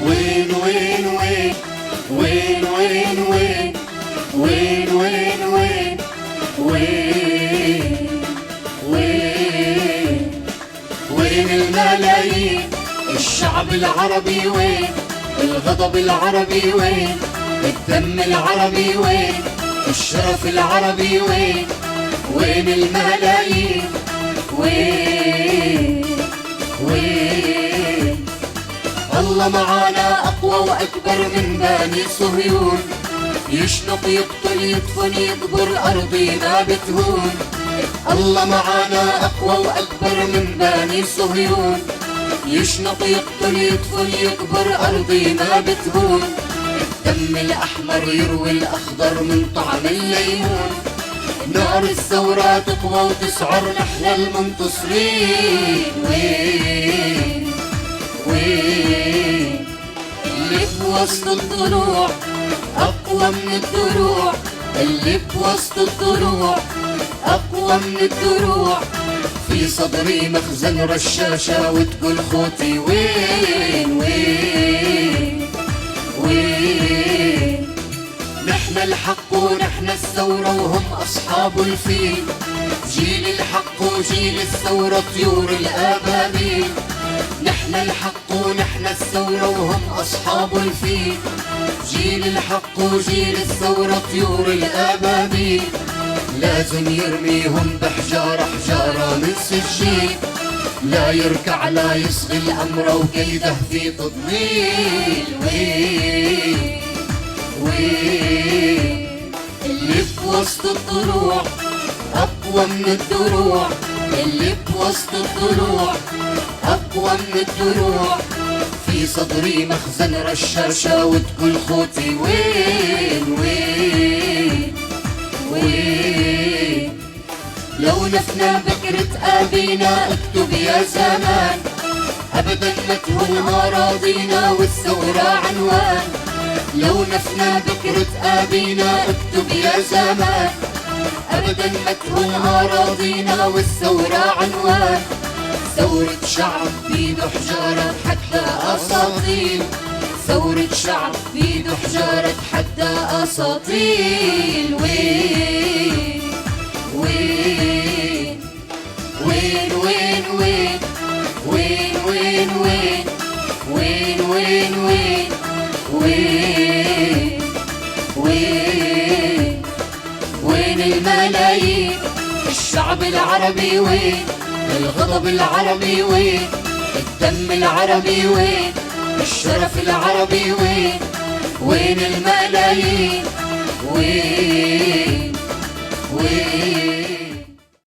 وين وين وين وين وين وين وين وين وين وين وين وين الملايين؟ الشعب العربي وين؟ الغضب العربي وين؟ الدم العربي وين؟ الشرف العربي وين؟ وين الملايين؟ وين وين؟ الله معانا أقوى وأكبر من بني صهيون، يشنق يقتل يدفن يقبر أرضنا بتهون. الله معانا أقوى وأكبر من بني صهيون، يشنق يقتل يدفن يقبر أرضنا بتهون. الدم الأحمر يروي الأخضر من طعم الليمون، نار الثورة تقوى وتسعر نحن المنتصرين. وين وين اللي بوسط الضلوع أقوى من الدروع، اللي بوسط الضلوع أقوى من الدروع. في صدري مخزن رشاشة وتقول خوتي وين وين وين. نحن الحق ونحن الثورة وهم أصحاب الفيل، جيل الحق وجيل الثورة طيور الآبابيل. نحن الحق ونحن الثورة وهم أصحاب الفيل، جيل الحق وجيل الثورة طيور الآبابيل. لازم يرميهم بحجارة حجارة من سجين، لا يركع لا يصغي الأمر وكيده في تضليل. وين وين اللي بوسط الضلوع أقوى من الدروع، اللي بوسط الضلوع أقوى من الدروع. في صدري مخزن رشاشة وتقول خوتي وين وين وين. لو نفنى بكرة أبينا اكتب يا زمان، أبدا ما تهون أراضينا والثورة عنوان. لو نفنى بكرة أبينا اكتب يا زمان، أبدا ما تهون أراضينا والثورة عنوان. ثورة شعب بيده حجارة حتى أساطيل، ثورة شعب بيده حجارة حتى أساطيل. وين وين وين وين وين وين وين وين وين وين وين وين وين وين الملايين؟ الشعب العربي وين؟ الغضب العربي وين؟ الدم العربي وين؟ الشرف العربي وين؟ وين الملايين؟ وين